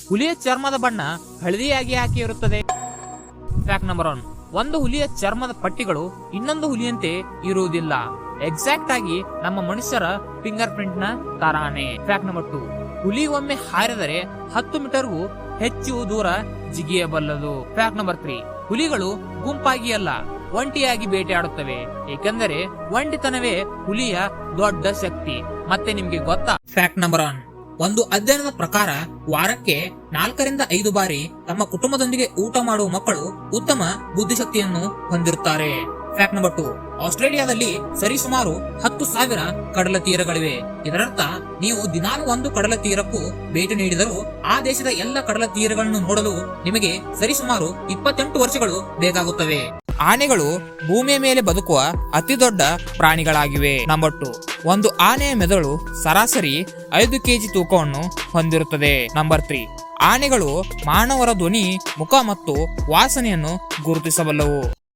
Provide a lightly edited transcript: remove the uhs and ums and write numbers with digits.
ಹುಲಿಯ ಚರ್ಮದ ಬಣ್ಣ ಹಳದಿಯಾಗಿ ಹಾಕಿ ಇರುತ್ತದೆ. ಫ್ಯಾಕ್ಟ್ ನಂಬರ್ 1, ಒಂದು ಹುಲಿಯ ಚರ್ಮದ ಪಟ್ಟಿಗಳು ಇನ್ನೊಂದು ಹುಲಿಯಂತೆ ಇರುವುದಿಲ್ಲ. ಎಕ್ಸಾಕ್ಟ್ ಆಗಿ ನಮ್ಮ ಮನುಷ್ಯರ ಫಿಂಗರ್ ಪ್ರಿಂಟ್ ನ ತರಾನೆ. ಫ್ಯಾಕ್ಟ್ ನಂಬರ್ 2, ಹುಲಿ ಒಮ್ಮೆ ಹಾರಿದರೆ 10 ಮೀಟರ್ಗೂ ಹೆಚ್ಚು ದೂರ ಜಿಗಿಯಬಲ್ಲದು. ಫ್ಯಾಕ್ಟ್ ನಂಬರ್ 3, ಹುಲಿಗಳು ಗುಂಪಾಗಿ ಅಲ್ಲ ಒಂಟಿಯಾಗಿ ಬೇಟೆಯಾಡುತ್ತವೆ, ಏಕೆಂದರೆ ಒಂಟಿತನವೇ ಹುಲಿಯ ದೊಡ್ಡ ಶಕ್ತಿ. ಮತ್ತೆ ನಿಮ್ಗೆ ಗೊತ್ತಾ? ಫ್ಯಾಕ್ಟ್ ನಂಬರ್ 1, ಒಂದು ಅಧ್ಯಯನದ ಪ್ರಕಾರ ವಾರಕ್ಕೆ 4 ರಿಂದ 5 ಬಾರಿ ತಮ್ಮ ಕುಟುಂಬದೊಂದಿಗೆ ಊಟ ಮಾಡುವ ಮಕ್ಕಳು ಉತ್ತಮ ಬುದ್ಧಿಶಕ್ತಿಯನ್ನು ಹೊಂದಿರುತ್ತಾರೆ. ಫ್ಯಾಕ್ಟ್ ನಂಬರ್ 2, ಆಸ್ಟ್ರೇಲಿಯಾದಲ್ಲಿ ಸರಿಸುಮಾರು 10,000 ಕಡಲ ತೀರಗಳಿವೆ. ಇದರರ್ಥ ನೀವು ದಿನಾಲು ಒಂದು ಕಡಲ ತೀರಕ್ಕೂ ಭೇಟಿ ನೀಡಿದರೂ ಆ ದೇಶದ ಎಲ್ಲ ಕಡಲ ತೀರಗಳನ್ನು ನೋಡಲು ನಿಮಗೆ ಸರಿಸುಮಾರು 28 ವರ್ಷಗಳು ಬೇಕಾಗುತ್ತವೆ. ಆನೆಗಳು ಭೂಮಿಯ ಮೇಲೆ ಬದುಕುವ ಅತಿ ದೊಡ್ಡ ಪ್ರಾಣಿಗಳಾಗಿವೆ. ನಂಬರ್ 2, ಒಂದು ಆನೆಯ ಮೆದುಳು ಸರಾಸರಿ 5 kg ತೂಕವನ್ನು ಹೊಂದಿರುತ್ತದೆ. ನಂಬರ್ 3, ಆನೆಗಳು ಮಾನವರ ಧ್ವನಿ, ಮುಖ ಮತ್ತು ವಾಸನೆಯನ್ನು ಗುರುತಿಸಬಲ್ಲವು.